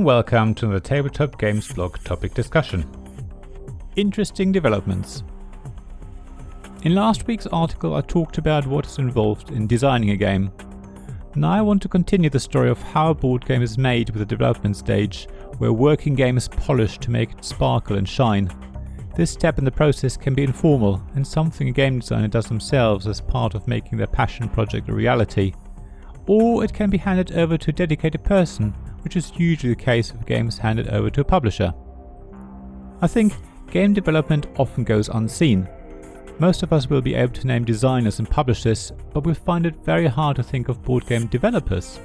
welcome to the Tabletop Games blog topic discussion. Interesting developments. In last week's article I talked about what is involved in designing a game. Now I want to continue the story of how a board game is made with the development stage, where a working game is polished to make it sparkle and shine. This step in the process can be informal and something a game designer does themselves as part of making their passion project a reality. Or it can be handed over to a dedicated person, which is usually the case if a game is handed over to a publisher. I think game development often goes unseen. Most of us will be able to name designers and publishers, but we find it very hard to think of board game developers.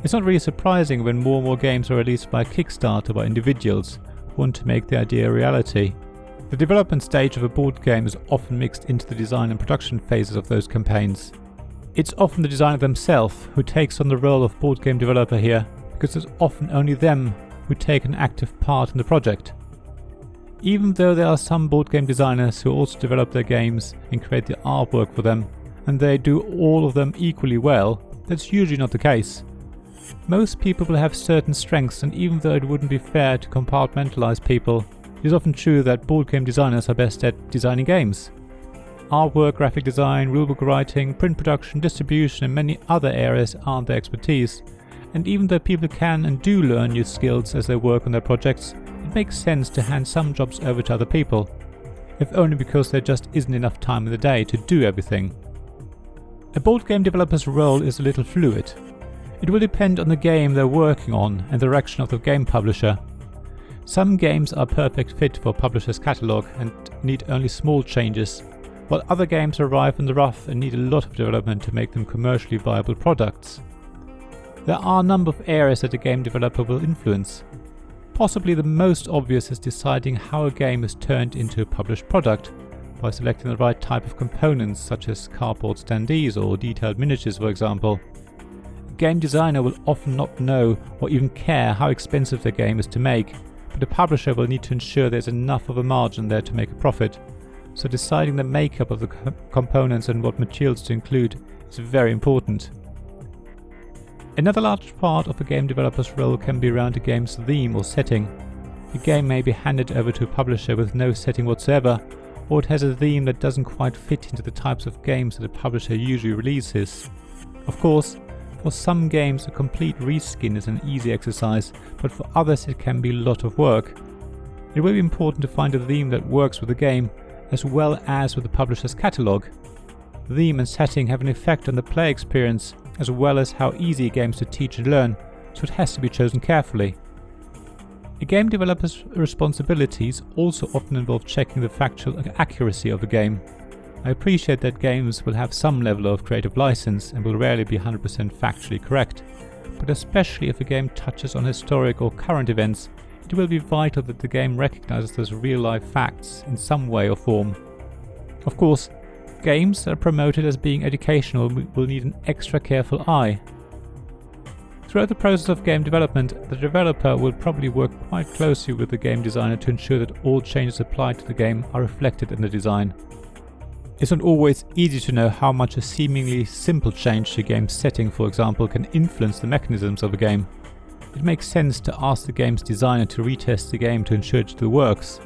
It's not really surprising when more and more games are released by Kickstarter by individuals who want to make the idea a reality. The development stage of a board game is often mixed into the design and production phases of those campaigns. It's often the designer themselves who takes on the role of board game developer here, because it's often only them who take an active part in the project. Even though there are some board game designers who also develop their games and create the artwork for them, and they do all of them equally well, that's usually not the case. Most people will have certain strengths, and even though it wouldn't be fair to compartmentalize people, it is often true that board game designers are best at designing games. Artwork, graphic design, rulebook writing, print production, distribution and many other areas aren't their expertise. And even though people can and do learn new skills as they work on their projects, it makes sense to hand some jobs over to other people, if only because there just isn't enough time in the day to do everything. A board game developer's role is a little fluid. It will depend on the game they're working on and the direction of the game publisher. Some games are a perfect fit for a publisher's catalogue and need only small changes, while other games arrive in the rough and need a lot of development to make them commercially viable products. There are a number of areas that a game developer will influence. Possibly the most obvious is deciding how a game is turned into a published product, by selecting the right type of components such as cardboard standees or detailed miniatures, for example. A game designer will often not know or even care how expensive their game is to make, but the publisher will need to ensure there's enough of a margin there to make a profit. So deciding the makeup of the components and what materials to include is very important. Another large part of a game developer's role can be around a game's theme or setting. A game may be handed over to a publisher with no setting whatsoever, or it has a theme that doesn't quite fit into the types of games that a publisher usually releases. Of course, for some games a complete reskin is an easy exercise, but for others it can be a lot of work. It will be important to find a theme that works with the game, as well as with the publisher's catalogue. Theme and setting have an effect on the play experience, as well as how easy a game is to teach and learn, so it has to be chosen carefully. A game developer's responsibilities also often involve checking the factual accuracy of a game. I appreciate that games will have some level of creative license and will rarely be 100% factually correct, but especially if a game touches on historic or current events, it will be vital that the game recognizes those real-life facts in some way or form. Of course, games that are promoted as being educational will need an extra careful eye. Throughout the process of game development, the developer will probably work quite closely with the game designer to ensure that all changes applied to the game are reflected in the design. It's not always easy to know how much a seemingly simple change to a game's setting, for example, can influence the mechanisms of a game. It makes sense to ask the game's designer to retest the game to ensure it still works.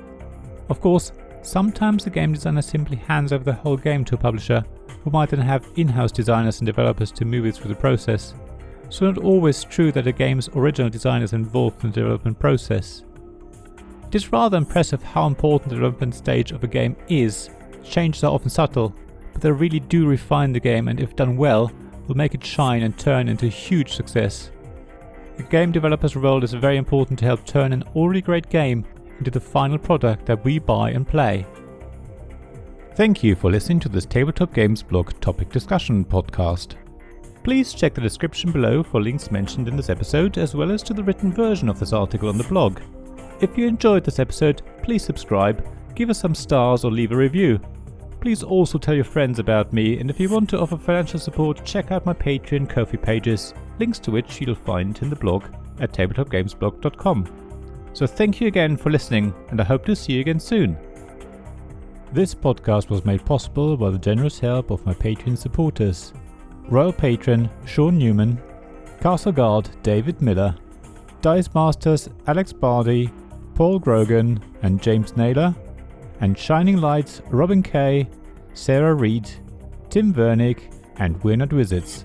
Of course, sometimes the game designer simply hands over the whole game to a publisher, who might then have in-house designers and developers to move it through the process. So not always true that a game's original design is involved in the development process. It is rather impressive how important the development stage of a game is. Changes are often subtle, but they really do refine the game, and if done well, will make it shine and turn into a huge success. The game developer's role is very important to help turn an already great game into the final product that we buy and play. Thank you for listening to this Tabletop Games blog topic discussion podcast. Please check the description below for links mentioned in this episode, as well as to the written version of this article on the blog. If you enjoyed this episode, please subscribe, give us some stars or leave a review. Please also tell your friends about me, and if you want to offer financial support, check out my Patreon and Ko-fi pages, links to which you'll find in the blog at tabletopgamesblog.com. So thank you again for listening, and I hope to see you again soon. This podcast was made possible by the generous help of my Patreon supporters: Royal Patron Sean Newman, Castle Guard David Miller, Dice Masters Alex Bardi, Paul Grogan and James Naylor, and Shining Lights Robin Kay, Sarah Reed, Tim Vernick and We're Not Wizards.